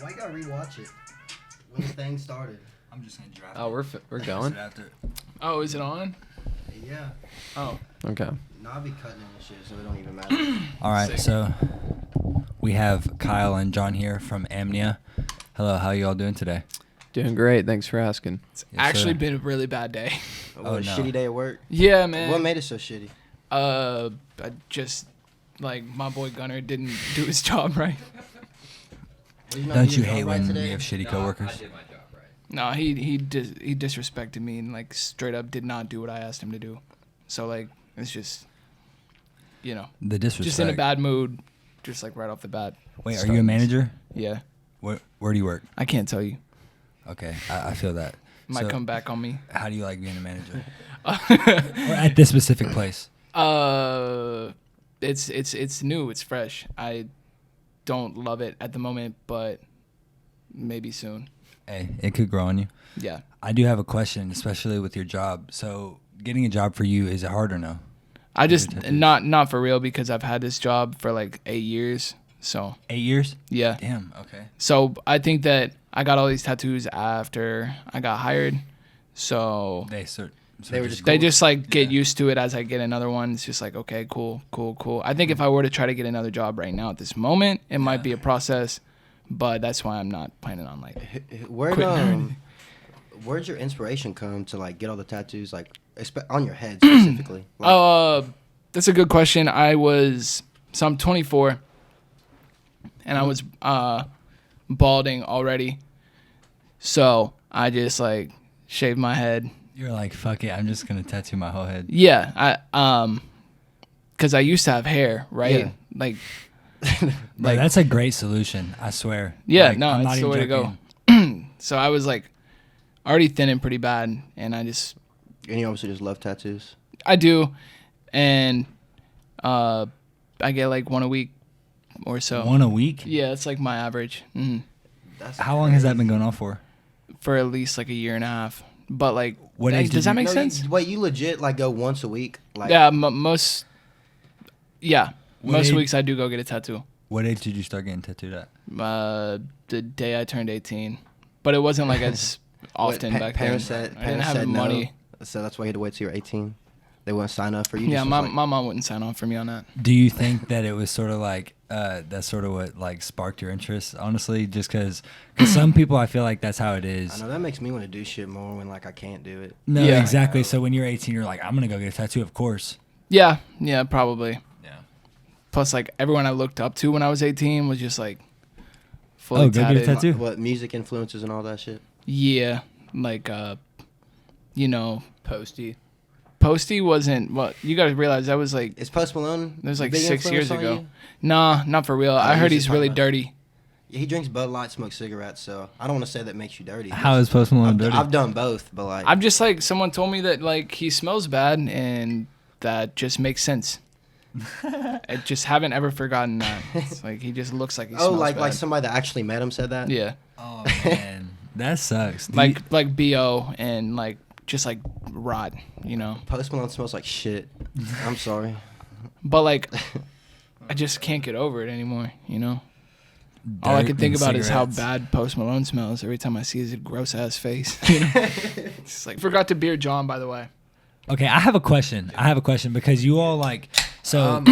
Why you gotta rewatch it when the thing started? I'm just gonna draft. Oh, we're going. Oh, is it on? Yeah. Oh. Okay. No, I'll be cutting in this shit, so it don't even matter. All right, Sick. so we have Kyle and John here from AMNIA. Hello, how you all doing today? Doing great. Thanks for asking. Yes, Actually sir. been a really bad day. What, Oh, a no. shitty day at work? Yeah, man. What made it so shitty? I just, like, my boy Gunner didn't do his job right. Did not Don't do you your hate job right when today? you have shitty coworkers? I did my job right. No, he disrespected me and, like, straight up did not do what I asked him to do. So, like, it's just, you know, The disrespect. just in a bad mood, just, like, right off the bat. Wait, are you a Starting- manager? Yeah. Where do you work? I can't tell you. Okay, I feel that. Might So, come back on me. How do you like being a manager? Or at this specific place? It's new. It's fresh. I don't love it at the moment, but maybe soon. Hey, it could grow on you. Yeah. I do have a question, especially with your job. So, getting a job for you, is it hard or no? I just tattoos. not for real because I've had this job for like 8 years. So 8 years? yeah. Damn, okay. So I think that I got all these tattoos after I got hired. So They were they just like get Yeah. used to it as I get another one. It's just like, okay, cool. I think if I were to try to get another job right now at this moment, it might be a process, but that's why I'm not planning on like Where'd your inspiration come to like get all the tattoos like on your head specifically? Like, that's a good question. I'm 24 and I was balding already. So I just like shaved my head. You're like, fuck it, I'm just gonna tattoo my whole head. Yeah, because I used to have hair, right? Yeah. Like, Bro, that's a great solution, I swear. yeah, Like, no, I'm it's not the even way to joking. go. So I was like already thinning pretty bad, and I and you obviously just love tattoos. do, and I get like one a week or so. One a week? Yeah, it's like my average. That's How long has that been going on for? For at least like a year and a half. But like, What age does did that you- make No, sense? Wait, you legit like go once a week? Like, Yeah, most. Yeah, What most age- weeks I do go get a tattoo. What age did you start getting tattooed at? The day I turned 18, but it wasn't like as often What, back parents then. Said, I didn't parents have said money. No, so that's why you had to wait till you're 18. They wouldn't sign up for you. Yeah, just my was like, mom wouldn't sign on for me on that. Do you think that it was sort of like that's sort of what like sparked your interest? Honestly, just because some people I feel like that's how it I is. know that makes me want to do shit more when like I can't do it. No, Yeah. exactly. So when you're 18, you're like, I'm gonna go get a tattoo, of course. Yeah, probably. Yeah. Plus, like everyone I looked up to when I was 18 was just like fully Oh, go get a tatted. tattoo? What music influences and all that shit? Yeah, like you know, Posty. Posty wasn't. Well, you gotta realize that was like Is Post Malone? that was like big 6 years influence on ago. you? Nah, not for real. I you heard should he's talk really about- dirty. Yeah, he drinks Bud Light, smokes cigarettes. So I don't want to say that makes you dirty. How is Post Malone dirty? I've done both, but like I'm just like someone told me that like he smells bad and that just makes sense. I just haven't ever forgotten that. It's like he just looks like he oh, smells like bad. somebody that actually met him said that. Yeah, Oh man, that sucks. Do like bo and like just like rot, you know. Post Malone smells like shit. I'm sorry. But like, I just can't get over it anymore, you know. you All I dirt can think and about is how cigarettes? bad Post Malone smells every time I see his gross ass face. You know? It's like forgot to beard John, by the way. Okay, I have a question. Because you all like so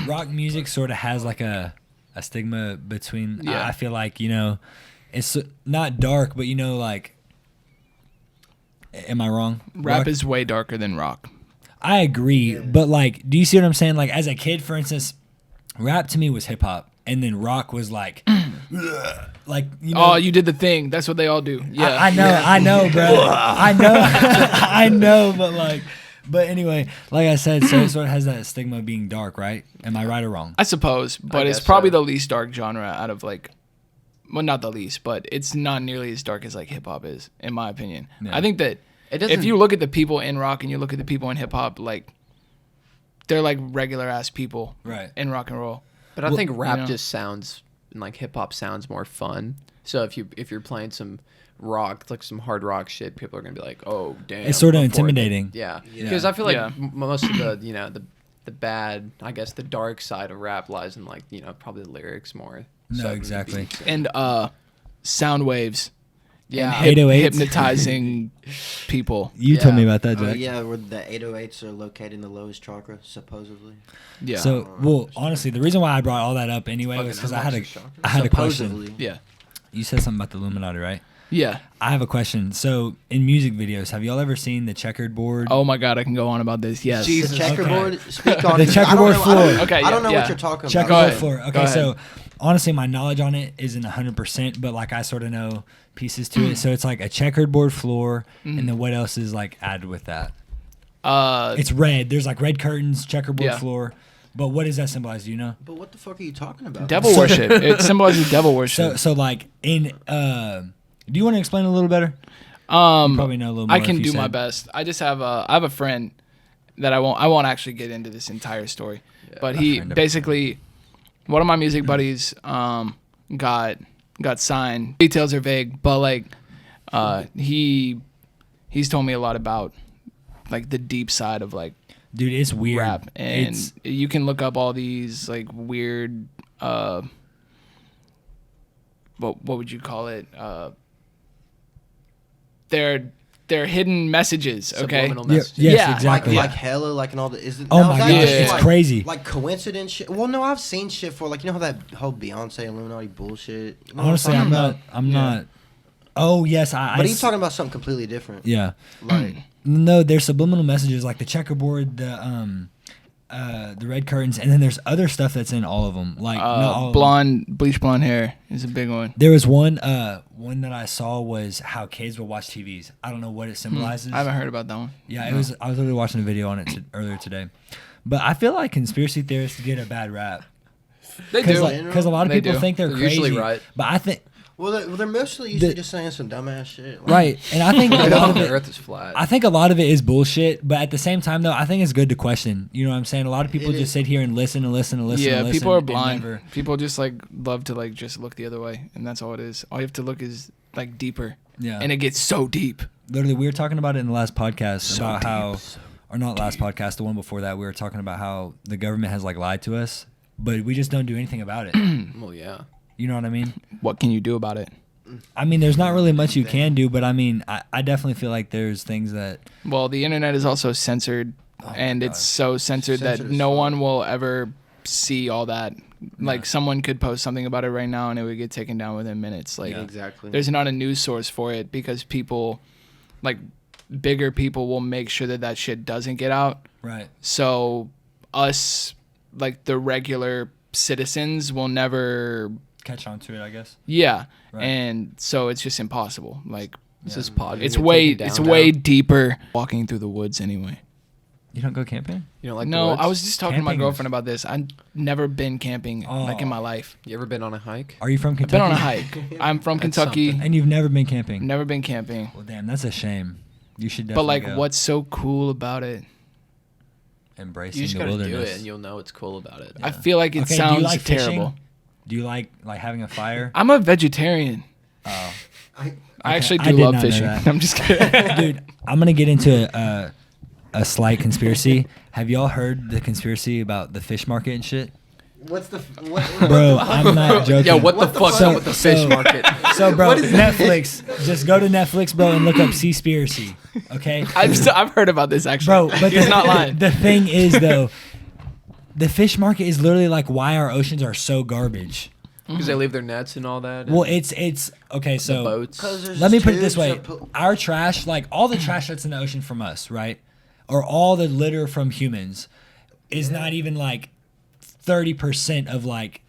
rock music sort of has like a stigma between. Yeah. I feel like it's not dark, but like. Am I wrong? Rap is way darker than rock. I agree, but like, do you see what I'm saying? Like, as a kid, for instance, rap to me was hip hop, and then rock was like, like Oh, you did the thing. That's what they all do. Yeah, I know, bro. I know, but anyway, like I said, so it sort of has that stigma of being dark, right? Am I right or wrong? I suppose, but it's guess probably so. the least dark genre out of like, well, not the least, but it's not nearly as dark as like hip hop is, in my opinion. Yeah. I think that It if doesn't. you look at the people in rock and you look at the people in hip hop, like they're like regular ass people Right. in rock and roll. But I think rap you know. just sounds and like hip hop sounds more fun. So if you're playing some rock, like some hard rock shit, people are gonna be like, oh damn. It's sort of before intimidating. Yeah, Yeah. because I feel like Yeah. most of the the bad, I guess the dark side of rap lies in like probably the lyrics more. No, so than the exactly. beats. And sound waves. Yeah. And 808s. hypnotizing people. You told me Yeah. about that, Oh Jack. yeah, where the 808s are located in the lowest chakra, supposedly. Yeah. So, well, honestly, the reason why I brought all that up anyway was because I had a question. Supposedly. yeah. You said something about the Illuminati, right? Yeah. I have a question. So, in music videos, have y'all ever seen the checkered board? Oh my God, I can go on about this. Yes. The checkerboard. Speak on The it. checkerboard I don't know- floor. I don't, Okay, I don't yeah, know yeah. what you're talking about. Checkerboard ahead. floor. Go Okay, ahead. so honestly, my knowledge on it isn't 100%, but like I sort of know pieces to it. So it's like a checkered board floor, and then what else is like added with that? It's red. There's like red curtains, checkerboard Yeah. floor. But what does that symbolize? Do you know? But what the fuck are you talking about? devil worship. It symbolizes devil worship. So like in do you want to explain a little better? You probably know a little more. I can if you do my said. best. I just have I have a friend that I won't actually get into this entire story. But he friend of a basically one of my music buddies got signed. Details are vague, but like he's told me a lot about like the deep side of like Dude, it's weird. rap, and It's you can look up all these like weird what would you call it, they're hidden messages, okay? Subliminal yeah, messages. yes, Yeah, exactly. Like hella, like and all the. Is it? Oh now, my is that gosh, just, it's like, crazy. Like coincidence shit. Well, no, I've seen shit for like you know how that whole Beyonce Illuminati bullshit. You know what Honestly, talking I'm about? not. I'm not. Oh yes, I. But I he's talking about something completely different. Yeah. Like No, there's subliminal messages like the checkerboard, the red curtains, and then there's other stuff that's in all of them. Like not all of them. Bleach blonde hair is a big one. There was one that I saw was how kids will watch TVs. I don't know what it symbolizes. I haven't heard about that one. Yeah, it was. I was literally watching a video on it earlier today, but I feel like conspiracy theorists get a bad rap They do. because a lot of They people do. think they're They're crazy. usually right. But I think they're mostly used to just saying some dumbass shit. Like, right, and I think a lot of the it. Earth is flat. I think a lot of it is bullshit, but at the same time, though, I think it's good to question. You know what I'm saying? A lot of people It just is. sit here and listen and listen and listen. Yeah, and listen people are and blind. never- People just like love to like just look the other way, and that's all it is. All you have to look is like deeper, Yeah, and it gets so deep. literally, we were talking about it in the last podcast about how, or not last podcast, the one before that, we were talking about how the government has like lied to us, but we just don't do anything about it. Well, yeah. You know what I mean? What can you do about it? I mean, there's not really much you can do, but I mean, I definitely feel like there's things that. Well, the internet is also censored, my and God. it's so censored that Censored as no fuck. one will ever see all that. Like someone could post something about it right now, and it would get taken down within minutes. Like Exactly. there's not a news source for it because people, like bigger people, will make sure that that shit doesn't get out. Right. So us, like the regular citizens, will never. Catch on to it, I guess. Yeah, Right. and so it's just impossible. Like This is pod. it's You're way taking it's down way now. deeper walking through the woods anyway. You don't go camping? You don't like the No, woods? I was just talking to my Camping is- girlfriend about this. I've never been camping like in my life. You ever been on a hike? Are you from I've Kentucky? been on a hike. I'm from That's Kentucky. something. And you've never been camping? Never been camping. Well, damn, that's a shame. You should But definitely like, go. what's so cool about it? Embracing You just the gotta wilderness. do it, and you'll know what's cool about it. I feel like it Okay, do you sounds like fishing? terrible. Do you like having a fire? I'm a vegetarian. Oh. I actually I do did love not know fishing. that. I'm just kidding. Dude, I'm gonna get into a slight conspiracy. Have y'all heard the conspiracy about the fish market and shit? What's the Bro, I'm not joking. Yeah, what the What the fuck's fuck? up with the fish market? So, bro, What is Netflix. Just go to Netflix, bro, and look up Seaspiracy. Okay, I've heard about this actually. bro. But He's not lying. The thing is, though, the fish market is literally like why our oceans are so garbage. Because they leave their nets and all that. Well, and it's okay. the So boats. let me put it this way: our trash, like all the trash that's in the ocean from us, right, or all the litter from humans, is not even like 30% of like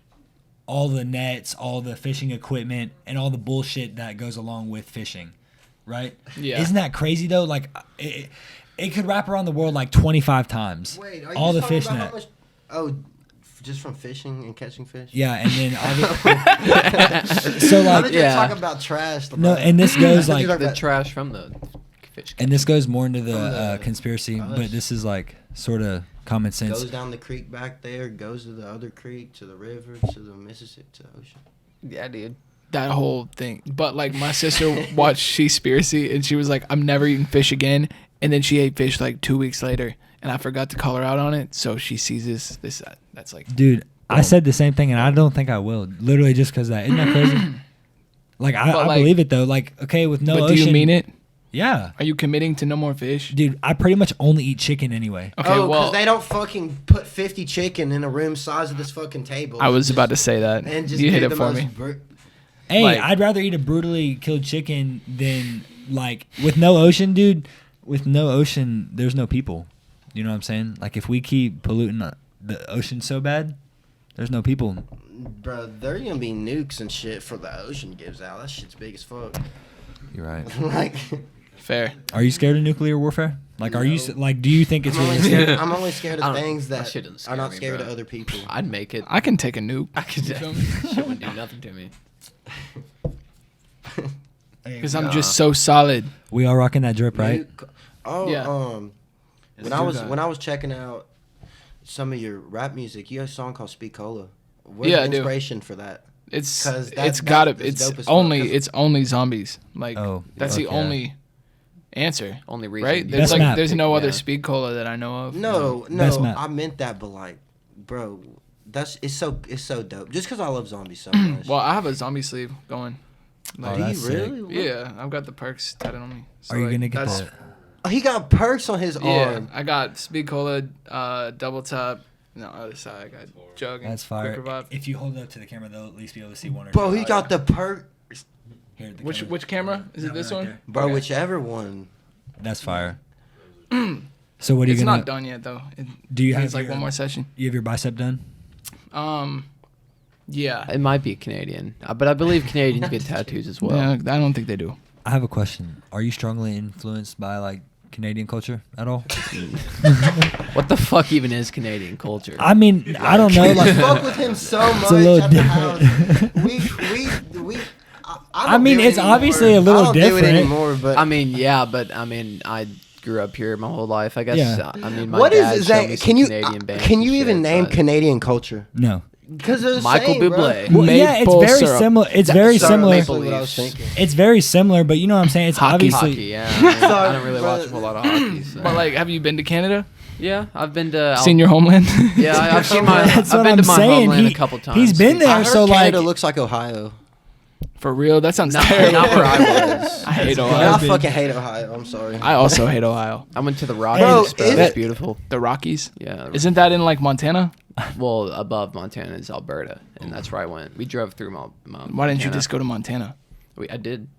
all the nets, all the fishing equipment, and all the bullshit that goes along with fishing, right? Yeah. Isn't that crazy though? Like it could wrap around the world like 25 times. Wait, are you all the just talking fish about how net. much- Oh, just from fishing and catching fish. Yeah, and then so How like did you yeah. talk about trash? no, and this goes like the trash from the fish. and this goes more into the conspiracy, but this is like sort of Common sense. Goes down the creek back there, goes to the other creek, to the river, to the Mississippi, to the ocean. Yeah, dude. That whole thing. But like my sister watched Seaspiracy and she was like, I'm never eating fish again. And then she ate fish like 2 weeks later, and I forgot to call her out on it. So she sees this. That's like, dude. I said the same thing, and I don't think I will. Literally, just because that. Isn't that crazy? Like I believe it though. Like okay, with no but ocean. do you mean it? Yeah. Are you committing to no more fish? Dude, I pretty much only eat chicken anyway. Okay, because well, they don't fucking put 50 chicken in a room size of this fucking table. I was about to say that. And just You hit do it the for most me. Hey, Like- I'd rather eat a brutally killed chicken than like with no ocean, dude. With no ocean, there's no people. You know what I'm saying? Like if we keep polluting the ocean so bad, there's no people. Bro, there gonna be nukes and shit for the ocean gives out. That shit's big as fuck. You're right. Like, Fair. Are you scared of nuclear warfare? Like, are you No. like? Do you think it's really scary? I'm only scared I of don't- things that that shit doesn't are not scare me, scared bro. of other people. I'd make it. I can take a nuke. I could. You feel me? Shit wouldn't do nothing to me. Because I'm just so solid. We all rocking that drip, right? Oh, Yeah. when Let's I do was that. when I was checking out some of your rap music, you had a song called Speak Cola. Where's Yeah, the I do. inspiration for that? It's 'Cause it's that- gotta that's it's dope as fuck, 'cause- it's only zombies. Like Oh, that's the okay. only answer. Only reason. Right? you- There's Best like map. there's no other Yeah. speed cola that I know of. No, Best no, map. I meant that, but like, bro, it's so dope. Just because I love zombies so much. Well, I have a zombie sleeve going. Oh, Like, do that's you sick. really? What? yeah, I've got the perks tatted on me. So, Are you like, gonna get that's- the? Oh, he got perks on his Yeah, arm. I got speed cola, double top. No, other side I got jug. and That's fire. Quick Revive. If you hold it up to the camera, they'll at least be able to see one or Bro, two. he got the perk. Here, the Which camera. which camera is it? That This right one? there. Bro, Okay. whichever one. That's fire. So what are you It's gonna? not done yet though. It Do you have needs like your- one more session. You have your bicep done? Yeah. It might be Canadian, but I believe Canadians get tattoos as well. Yeah, I don't think they do. I have a question. Are you strongly influenced by like Canadian culture at all? What the fuck even is Canadian culture? I mean, I don't know. We Like, fuck with him so much a little at the different. house. We. I mean, don't do it's it anymore. obviously a little I don't do different. it anymore, but I mean, yeah, but I mean, I grew up here my whole life. I guess. Yeah. I mean, my what dad is showed me that? some Can you Canadian bands can and you even shit, name but- Canadian culture? no. Because they're the Michael same, bro. Bublé. Well, yeah, it's Maple very syrup. similar. It's That's very so similar. exactly what I was thinking. It's very similar, but you know what I'm saying? It's Hockey. obviously. Hockey, yeah. I, mean, Sorry, I don't really watch a whole lot of hockey. So. But like, have you been to Canada? yeah, I've been to. Seen your homeland? Yeah, I've seen my. That's I've what been I'm to my saying. homeland He- a couple times. he's been there. I heard so, Canada like- looks like Ohio. For real? That sounds Not, terrible. not where I was. I hate And Ohio. I fucking hate Ohio. I'm sorry. I also hate Ohio. I went to the Rockies, Bro, bro. is It's it- beautiful. The Rockies? Yeah. Isn't that in like Montana? Well, above Montana is Alberta, and that's where I went. We drove through Why didn't you just go to Montana? I did.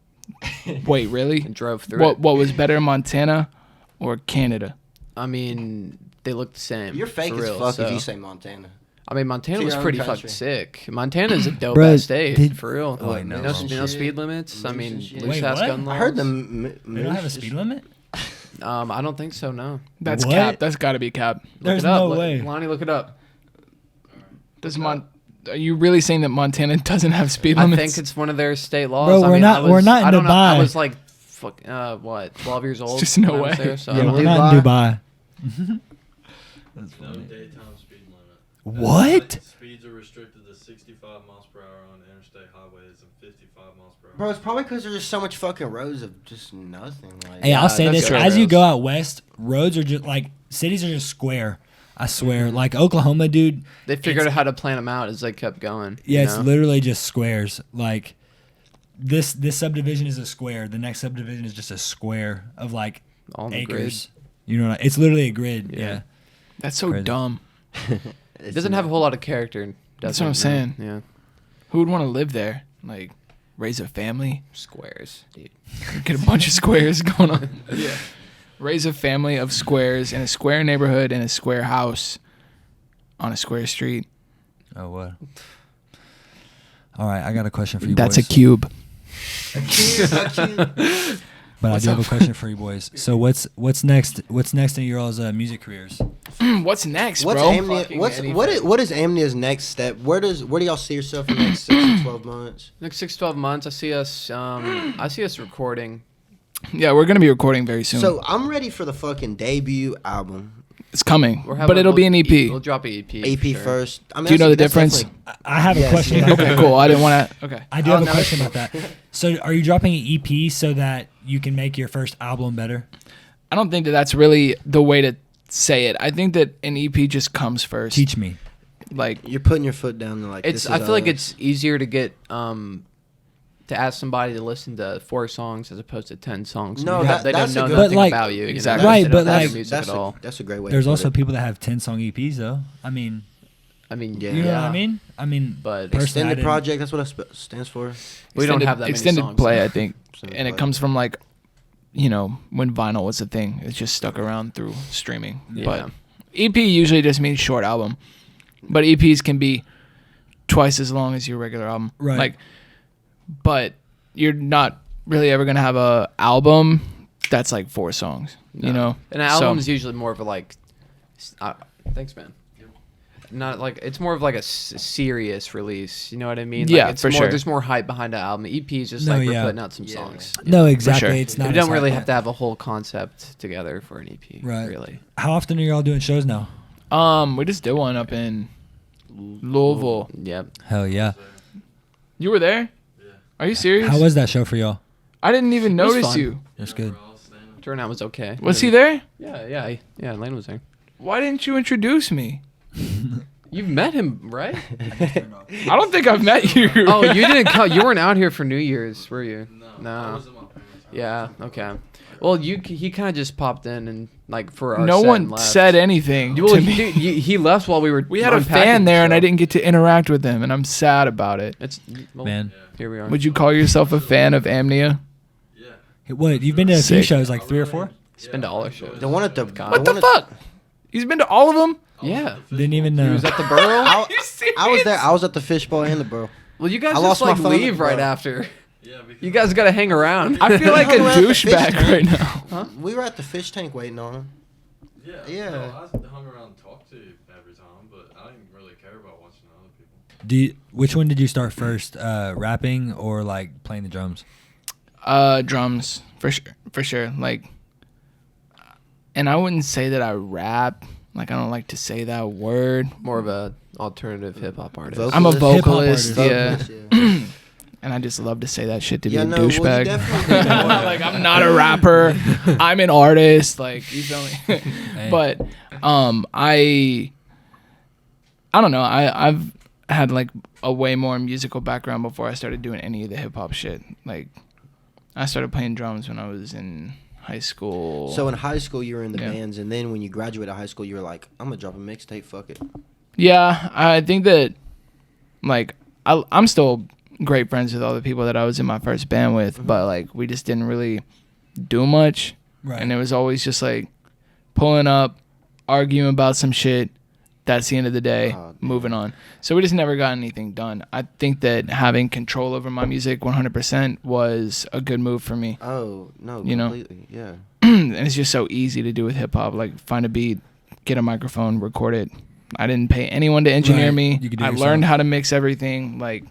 Wait, really? And drove through What it. What was better, Montana or Canada? I mean, they look the same. You're fake for as real, fuck if so- you say Montana. I mean, Montana To was your own pretty country. fucking sick. Montana's a dope Bruh, ass state, did- for real. Oh, I know, You know, bro. you know speed limits. I Loose mean, and shit. loose Wait, ass what? gun laws. I heard the They don't have a speed limit? I don't think so. No. That's What? cap. That's got to be cap. There's Look it up. no way. Lonnie, look it up. Are you really saying that Montana doesn't have speed I limits? think it's one of their state laws. Bro, I we're mean, not- I was, we're not in I don't know. I Dubai. was like, what, 12 years old? just no when I was way. there, so I Yeah, don't we're know. not in Dubai. No daytime speed limit. What? Speeds are restricted to 65 miles per hour on interstate highways and 55 miles per hour. Bro, it's probably because there's just so much fucking roads of just nothing. Like, Hey, Yeah, I'll say that's this: true. as you go out west, roads are just like cities are just square. I swear, like Oklahoma, dude. They figured out how to plan them out as they kept going. Yeah, you it's know? literally just squares. Like this subdivision is a square. The next subdivision is just a square of like On the acres. You know, it's literally a grid. Yeah. Yeah. That's so Crazy. dumb. It doesn't have a whole lot of character. That's what I'm doesn't it? saying. Yeah. Who would want to live there? Like, raise a family? Squares. Dude. Get a bunch of squares going on. Yeah. Raise a family of squares in a square neighborhood in a square house on a square street. Oh what? All right, I got a question for you. That's boys. a cube. But What's I do have up? a question for you boys. So what's next? What's next in your all's music careers? What's next, What's bro? AMNIA? Fucking What is AMNIA's next step? Where do y'all see yourself in the next 6 to 12 months? Next 6-12 months, I see us recording. Yeah, we're gonna be recording very soon. So I'm ready for the fucking debut album. It's coming, We're having- but it'll be an EP. We'll drop an EP. AP for sure. first. I mean, Do you know the that's difference? definitely- I have a Yes, question. yeah. about Okay, that. cool. I didn't want to. Okay. I do have Oh, a no. question about that. So, are you dropping an EP so that you can make your first album better? I don't think that that's really the way to say it. I think that an EP just comes first. Teach me. Like, You're putting your foot down. And like, It's. this I is feel like us. it's easier to get to ask somebody to listen to 4 songs as opposed to 10 songs. No, They that- they don't that's a know good- nothing But, like- about you. Exactly. You know? Right, They but, don't know like- your music that's at all. that's a great way. There's to put also it. people that have 10-song EPs, though. I mean, I mean, Yeah. you know what yeah. I mean? I mean, But personally, I Extended didn't- project. That's what it stands for. We don't have that many extended songs. play, I think, Extended and it play. comes from like, you know, when vinyl was a thing. It just stuck around through streaming. Yeah. But EP usually just means short album, but EPs can be twice as long as your regular album. Right. Like, but you're not really ever gonna have a album that's like 4 songs. No. You know, an album is usually more of a like. Thanks, man. Not like it's more of like a serious release. You know what I mean? Yeah, like it's for more, sure. There's more hype behind the album. The EP is just No, like we're yeah. putting out some Yeah. songs. No, exactly. sure. It's not. We don't as really hard. have to have a whole concept together for an EP. Right. Really. How often are y'all doing shows now? we just did one up in Louisville. Yep. Hell yeah. You were there? Yeah. Are you serious? How was that show for y'all? I didn't even It was notice fun. you. That's good. We're all standing. Turnout was okay. Was he there? Yeah. Lane was there. Why didn't you introduce me? You've met him, right? I don't think I've met you. Oh, you didn't come. You weren't out here for New Year's, were you? No. I No. was in my parents' house. Yeah. Okay. Well, he kind of just popped in and like for our no set one and left. said anything Well, to he, me. dude, he left while we were. We had a unpacking fan there, and I stuff. didn't get to interact with him, and I'm sad about it. It's well, Man. Here we are. Would you call yourself a fan of AMNIA? Yeah. Hey, what? You've been to a few Sick. shows, like 3 or 4? He's been to all our shows. The one at the. What the fuck? He's been to all of them? Yeah. Didn't even He know. was at the Burrow. I was there. I was at the Fishbowl and the Burrow. Well, you guys I just lost my like phone at leave the right Burrow. after. Yeah. Because You guys got to hang around. I feel like a No, we're at the fish douchebag tank. right now. We were at the fish tank waiting on him. Yeah. Yeah. No, I hung around and talked to you every time, but I didn't really care about watching other people. Which one did you start first? Rapping or like playing the drums? Drums, for sure. Like, and I wouldn't say that I rap. Like, I don't like to say that word. More of a alternative hip hop artist. I'm a Vocalist. vocalist, Hip-hop yeah. artist. Yeah. And I just love to say that shit to Yeah, be a no, well, you douchebag. definitely did. Like, I'm not a rapper. I'm an artist. Like, you feel me? But I don't know. I've had like a way more musical background before I started doing any of the hip hop shit. Like, I started playing drums when I was in high school. So in high school, you were in the Yeah. bands, and then when you graduated high school, you were like, "I'm gonna drop a mixtape. Fuck it." Yeah, I think that, like, I'm still great friends with all the people that I was in my first band with, but, like, we just didn't really do much. Right. And it was always just, like, pulling up, arguing about some shit. That's the end of the day, Oh, moving on. So we just never got anything done. I think that having control over my music 100% was a good move for me. Oh no, You know? completely. Yeah. And it's just so easy to do with hip hop. Like, find a beat, get a microphone, record it. I didn't pay anyone to engineer Right. me. You could do it I yourself. learned how to mix everything. Like,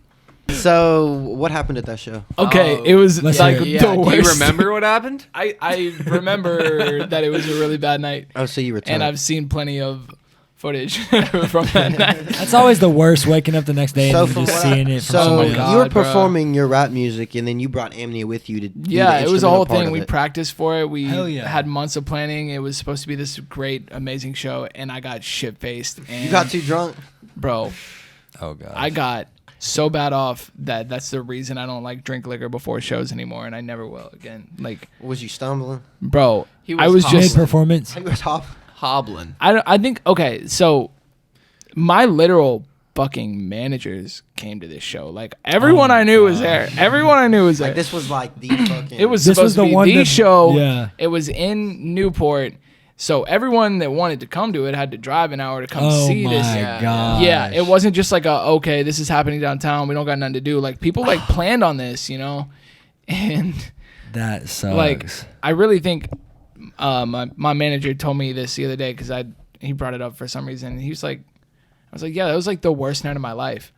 So what happened at that show? okay, Oh, it was let's like hear it. Yeah. the Do worst. you remember what happened? I remember that it was a really bad night, Oh, so you were. and I've seen plenty of footage from that night. That's always the worst, waking up the next day So and from just what seeing it from so somebody my else. you were God, bro. performing your rap music, and then you brought AMNIA with you to. do Yeah, the it was a whole instrumental part thing. of We it. practiced for it. We Hell yeah. had months of planning. It was supposed to be this great, amazing show, and I got shit faced. You got too drunk. bro. Oh god. I got so bad off that that's the reason I don't like drink liquor before shows anymore, and I never will again. Like, Was you stumbling? bro, He I was was mid just performance. I was hop. Hobbling. I think okay, so my literal fucking managers came to this show. Like, everyone I knew was there. Everyone I knew was there. Like this was like the fucking. It was This supposed was to the be one the that- show. yeah. It was in Newport. So everyone that wanted to come to it had to drive an hour to come Oh see my this. god. Yeah, it wasn't just like okay, this is happening downtown. We don't got nothing to do. Like, people like planned on this, you know? And That sucks. like, I really think my manager told me this the other day because he brought it up for some reason. He was like, I was like, yeah, that was like the worst night of my life.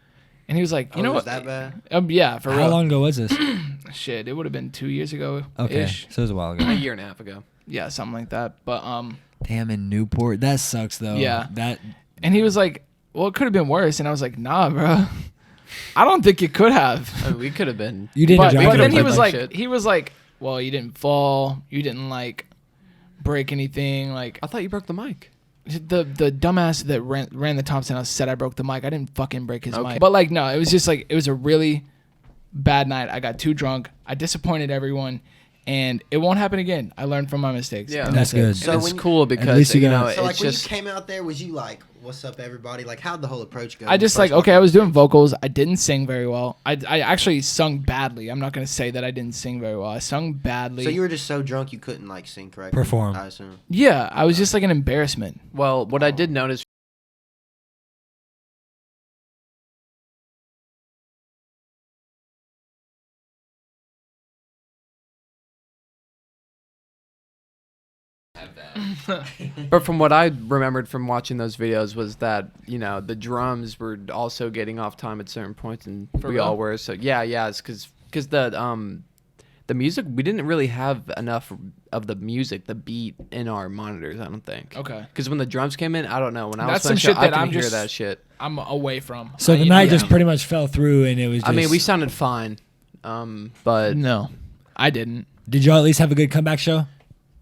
And he was like, you know was what? that bad? Yeah, for How real. long ago was this? Shit, it would have been 2 years ago. Okay, Ish. so it was a while A ago. year and a half ago. Yeah, something like that. But Damn, in Newport. That sucks, though. Yeah. That. And he was like, well, it could have been worse. And I was like, nah, bro. I don't think it could have. I mean, we could have been. You didn't But drive then it. he was like, well, you didn't fall. You didn't like break anything. Like I thought you broke the mic. the dumbass that ran the Thompson house said I broke the mic. I didn't fucking break his Okay. mic. But like, no, it was just like, it was a really bad night. I got too drunk. I disappointed everyone. And it won't happen again. I learned from my mistakes. Yeah. And That's good. So It's when you- cool least because you you got- know So, So like it's when just you came out there, was you like, "What's up, everybody?" Like, how'd the whole approach go? I just like, okay, I was doing vocals. I didn't sing very well. I actually sung badly. I'm not going to say that I didn't sing very well. I sung badly. So you were just so drunk you couldn't like sing correctly. Perform. I assume. Yeah, I was just like an embarrassment. well. What I did notice. But from what I remembered from watching those videos was that, you know, the drums were also getting off time at certain points, and For we real? all were. So yeah, it's because the music, we didn't really have enough of the music, the beat in our monitors. I don't think. Okay. Because when the drums came in, I don't know. When I was That's some playing shit I that could I'm hear just- that shit. I'm away from. So the You night know, just pretty much fell through, and it was just. I mean, we sounded fine, but No, I didn't. Did y'all at least have a good comeback show?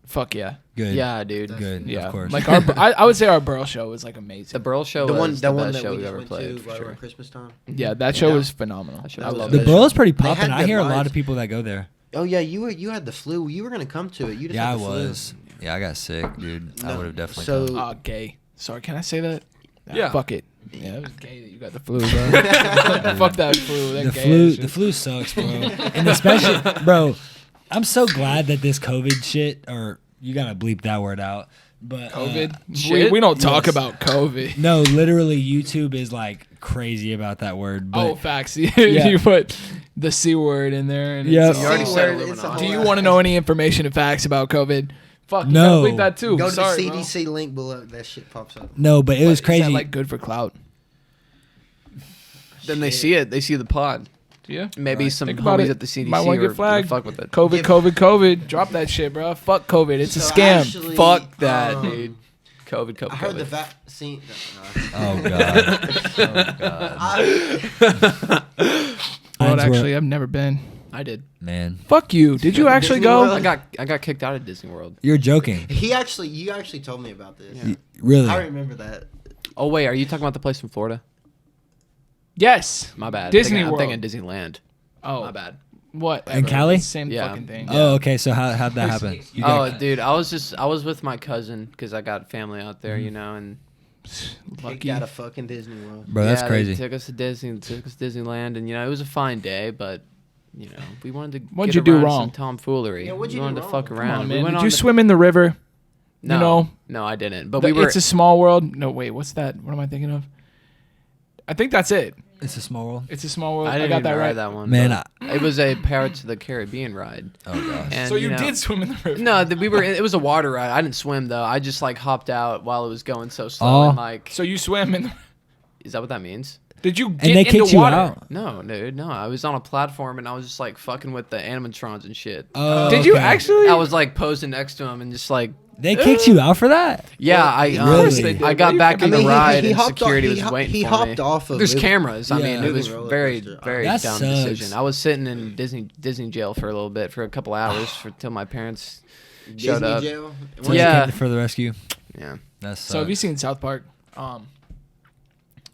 Fuck yeah. Good. yeah, dude. Good. Yeah. Of course. Like I would say our Burl show was like amazing. The Burl show The was one, the the one best that show we we've just ever went played, to for right sure. around Christmas time. Yeah, that show Yeah. was phenomenal. That show I was love the that Burl show. is pretty They had popping. I good hear a lot lights. of people that go there. Oh yeah, you had the flu. You were gonna come to it. You just Yeah, had I the was. Yeah, I got sick, dude. I No, would have definitely so- come. Gay. Sorry, can I say that? Nah, Yeah. Fuck it. Yeah, it was gay that you got the flu, bro. Fuck that flu. That The gay flu, ass shit. the flu sucks, bro. And especially, bro, I'm so glad that this COVID shit, or you gotta bleep that word out. But COVID. Shit? We don't talk Yes. about COVID. no, literally, YouTube is like crazy about that word. But Oh, facts. You Yeah. put the C word in there. And Yeah. it's You already all- said It's a Illuminati. whole Do you lot. want to know any information and facts about COVID? Fuck, you No. gotta bleep that too. Go to Sorry, the bro. CDC link below. That shit pops up. no, but it was Is crazy. that like good for clout? Then they see it. They see the pod. Yeah. Maybe Right. some Think about homies it. at the CDC Might wanna were get flagged. gonna fuck with it. COVID, Yeah. COVID. Drop that shit, bro. Fuck COVID. It's a So scam. actually, Fuck that, um, dude. COVID. I heard the vaccine. oh god. Oh god. Well, Mine's were- actually, I've never been. I did. Man, Fuck you. Did you actually Disney go? World? I got kicked out of Disney World. you're joking. You actually told me about this. Yeah. Really? I remember that. Oh wait, are you talking about the place in Florida? Yes. My bad. Disney I'm World. thinking Disneyland. Oh, My bad. what? In Cali? Same Yeah. fucking thing. Oh, okay. So how'd that happen? You Oh, got- dude, I was with my cousin because I got family out there, you know, and Kicked Lucky. out of fucking Disney World. bro, that's yeah, crazy. They took us to Disneyland, and you know, it was a fine day, but you know, we wanted to. What'd get you do around wrong? Some tomfoolery. Yeah, what'd you we do wanted to wrong? fuck Come around. Come on, We man. went Did on you the- swim in the river? No, know? no, I didn't. But we were. It's a small world. No, wait. What's that? What am I thinking of? I think that's it. It's a small world. It's a small world. I I, didn't got even that ride right. that one. Man, but it was a Pirates of the Caribbean ride. Oh gosh. And, So you know, did swim in the river. No, we were. It was a water ride. I didn't swim though. I just like hopped out while it was going so slow. Oh. And like, So you swam in. is that what that means? Did you get And they into kicked you water? out. No, dude, no. I was on a platform and I was just like fucking with the animatrons and shit. Oh, Did you okay. actually? I was like posing next to him and just like, They kicked you out for that? yeah, Really? I got back in the ride and security was waiting he for hopped me. off of There's it. cameras. I Yeah. mean, it was Roller very, coaster. very That dumb sucks. decision. I was sitting in Disney jail for a little bit, for a couple hours, till my parents showed Disney up. jail. Till Yeah. they came for the rescue. Yeah. That's So have you seen South Park?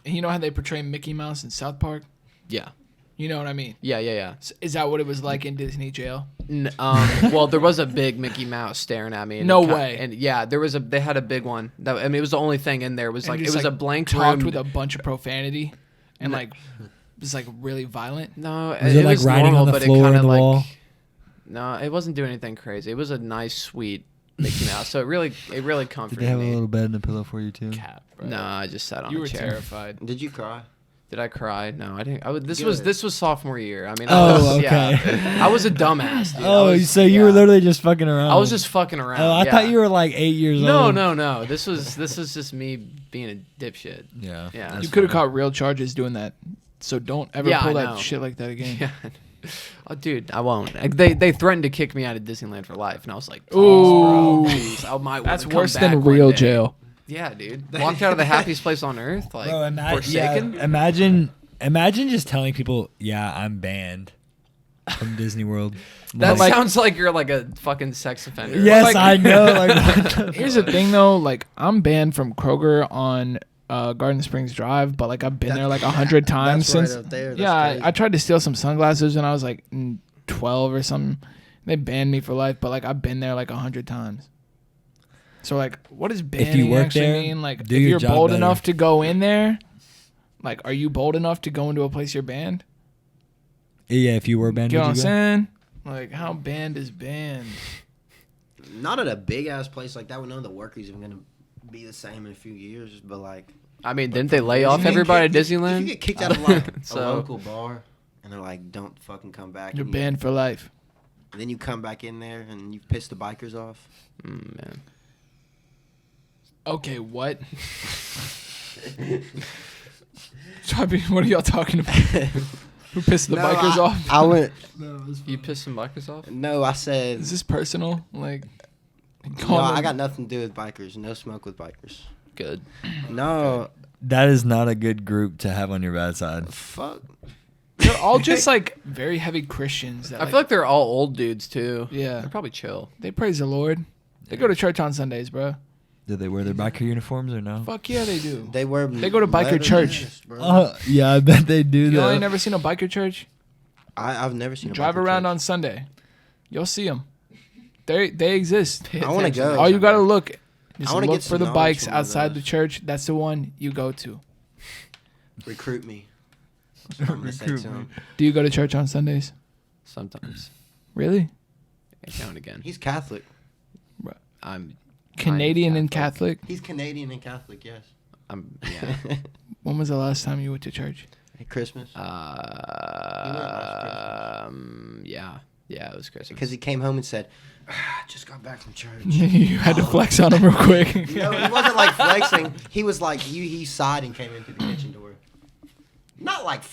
You know how they portray Mickey Mouse in South Park? Yeah. You know what I mean? Yeah. Is that what it was like in Disney jail? Well, there was a big Mickey Mouse staring at me. And No it way. And yeah, they had a big one. That, I mean, it was the only thing in there. Was And like, it just, was a blank talked room. with a bunch of profanity and like was like really violent. No, Was it, like, writing normal, on the but floor it and kind of the like. wall? No, it wasn't doing anything crazy. It was a nice, sweet Mickey Mouse. So it really Did comforted they have a me. little bed and a pillow for you too? Cap, bro. No, I just sat on You a were chair. terrified. Did you cry? Did I cry? No, I didn't. This Good. was sophomore year. I mean, Oh, I was, okay. Yeah, I was a dumbass. Dude. Oh, I was, so you were yeah. literally just fucking around. I was just fucking around. Oh, I yeah. thought you were like 8 years No, old. no. This was just me being a dipshit. Yeah. Yeah. that's You could have funny. caught real charges doing that. So don't ever Yeah, pull I that know. shit like that again. Yeah. Oh, dude, I won't. They threatened to kick me out of Disneyland for life, and I was like, Ooh. bro, please, I might That's wanna come worse back than one real day." jail. Yeah, dude. Walked out of the happiest place on earth, like Bro, forsaken. imagine just telling people, yeah, I'm banned from Disney World. That Like- sounds like you're like a fucking sex offender. Yes, like- I know. Like, Here's the thing though, like I'm banned from Kroger on Garden Springs Drive, but like I've been there like 100 times That's right since. up there. That's Yeah, crazy. I tried to steal some sunglasses when I was like 12 or something. They banned me for life, but like I've been there like 100 times. So like, what does banning work actually there, mean? Like, do if your you're job bold better. enough to go in there, like, are you bold enough to go into a place you're banned? yeah, if you were banned, You know what I'm would you go? saying? Like, how banned is banned? Not at a big ass place like that. We know the workers are gonna be the same in a few years, but like. I mean, didn't they lay off If you get everybody at kicked- Disneyland? If you get kicked out of like So- a local bar, and they're like, "Don't fucking come back," You're and banned for life. and then you come back in there and you piss the bikers off. Man. Okay, what? So, I mean, what are y'all talking about? Who pissed the No, bikers off? I went. You pissed some bikers off? No, I said. Is this personal? Like, No, I got nothing to do with bikers. No smoke with bikers. Good. No, That is not a good group to have on your bad side. fuck. They're all just like very heavy Christians. That, I feel like they're all old dudes too. Yeah. They're probably chill. they praise the Lord. They go to church on Sundays, bro. Do they wear their biker uniforms or no? Fuck yeah, they do. They wear. They go to biker leather church. vests, bro. Yeah, I bet they do. You Though. ain't never seen a biker church? I've never seen. Drive a biker around church. on Sunday. You'll see them. They exist. I want to go. All you gotta look. Just I wanna look get for some the knowledge bikes from one of outside the those. church. That's the one you go to. Recruit me. That's what I'm gonna say to him. Do you go to church on Sundays? Sometimes. Really? Now and again. He's Catholic. I'm Canadian and Catholic. Catholic? He's Canadian and Catholic. Yes. Yeah. When was the last time you went to church? At Christmas. Yeah. Yeah, it was Christmas. Because he came home and said, "I just got back from church." You had to flex on him real quick. No, he wasn't like flexing. He was like he sighed and came in through the kitchen door. Not like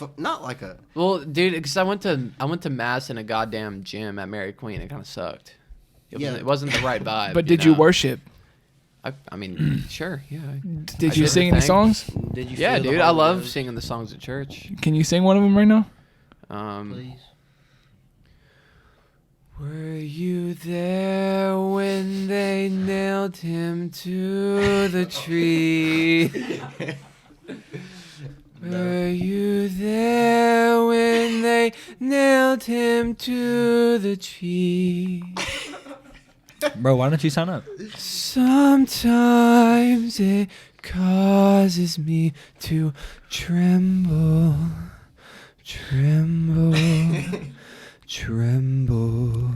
a. Well, dude, because I went to mass in a goddamn gym at Mary Queen. It kind of sucked. It wasn't the right vibe. But did you know? worship? I mean, sure, yeah. Did I you did sing the any thing. songs? Did you? Yeah, feel the dude, I Holy love Ghost? singing the songs at church. Can you sing one of them right now? Please. Were you there when they nailed him to the tree? Were you there when they nailed him to the tree? Bro, why don't you sign up? Sometimes it causes me to tremble, tremble, tremble.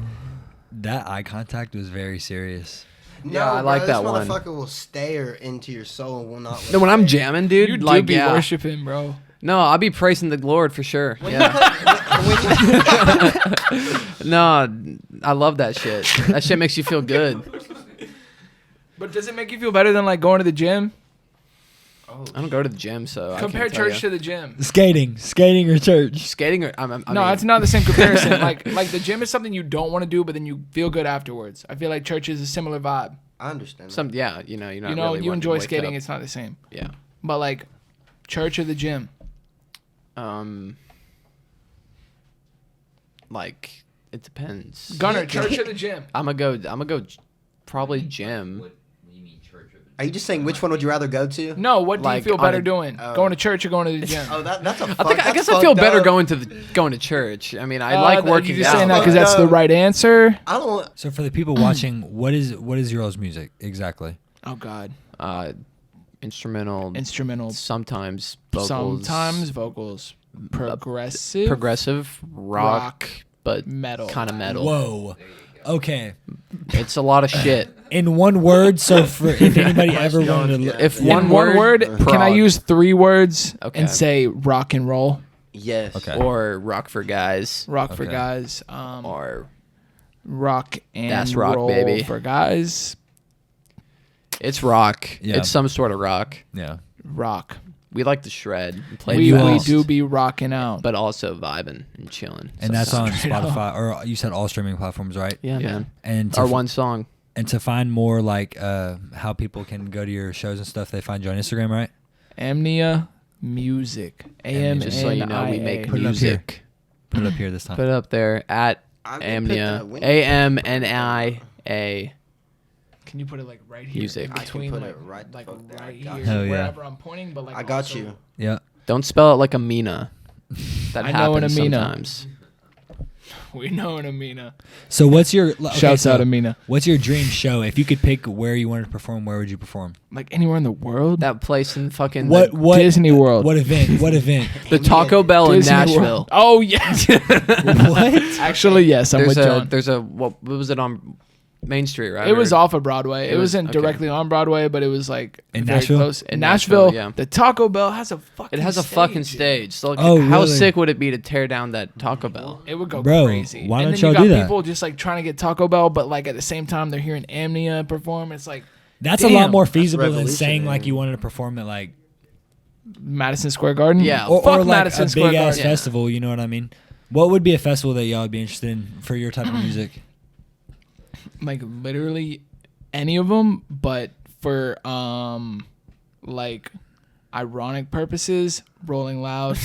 That eye contact was very serious. No, Yeah, I like bro, that one. This motherfucker will stare into your soul and will not. No, when I'm jamming, dude, You do like be yeah. worshiping, bro. No, I'll be praising the Lord for sure. Yeah. No, I love that shit. That shit makes you feel good. But does it make you feel better than like going to the gym? I don't go to the gym, so Compare I can't tell church ya. to the gym. Skating or church. Skating. Or I No, mean, it's not the same comparison. like the gym is something you don't want to do, but then you feel good afterwards. I feel like church is a similar vibe. I understand. some. Yeah, you know, you're not You know, really you wanting to enjoy wake skating. up. It's not the same. Yeah. But like church or the gym. Like it depends. Gunner, church or the gym. I'm gonna go. Probably gym. Are you just saying which one would you rather go to? No, what do Like, you feel on better a- doing? Going to church or going to the gym? Oh, that's a. I guess I feel better going to church. I mean, I like working You just out. saying that because that's the right answer? I don't. So for the people watching, what is your all's music exactly? Oh God, Instrumental. instrumental. Sometimes vocals. Sometimes vocals. Progressive. Progressive rock, but Metal. kind of metal. Whoa. Okay. It's a lot of shit. In one word, so for if anybody ever wanted to, If In one one word, word, can I prog. use 3 words Okay. and say rock and roll? Yes. Okay. Or rock for guys, Rock for Okay. guys. or Rock and That's rock, roll baby. for guys. it's rock. Yeah. It's some sort of rock. yeah. Rock. we like to shred and play We fast, do be rocking out. but also vibing and chilling. And that's on Straight up. Spotify, or you said all streaming platforms, right? Yeah, Yeah. man. And to Our one song. and to find more like how people can go to your shows and stuff, they find you on Instagram, right? AMNIA Music. AMNIA. Just so you know, we make Put it up here. music. Put it up here this time. Put it up there at I did put AMNIA. the- AMNIA. Can you put it like right here? Music. In I can between, put like, it right the like fuck there. I right got here, you. Hell yeah. wherever I'm pointing. But like, I got also- you. Yeah. Don't spell it like Amina. That I know an happens Amina. sometimes. We know an Amina. So what's your okay, Shouts so out Amina. What's your dream show? If you could pick where you wanted to perform, where would you perform? Like anywhere in the world. That place in fucking What Disney World. What event? What event? the Taco Bell in Disney World. Nashville. Oh yes. What? Actually, yes. I'm with John. There's a what was it on Main Street, right? It was Or- off of Broadway. It wasn't okay. directly on Broadway, but it was like In very Nashville? close. In In Nashville, Nashville, yeah. The Taco Bell has a fucking. It has a fucking stage. So like, Oh, how really? sick would it be to tear down that Taco Bell? It would go Bro, crazy. why and don't then y'all you do got that? people just like trying to get Taco Bell, but like at the same time they're hearing AMNIA perform. It's like That's a lot Damn. more feasible than saying revolutionary. like you wanted to perform at like Madison Square Garden. Yeah. or Fuck like Madison a Square big ass Garden. festival. You know what I mean? What would be a festival that y'all would be interested in for your type of music? Like literally any of them, but for like ironic purposes, Rolling Loud.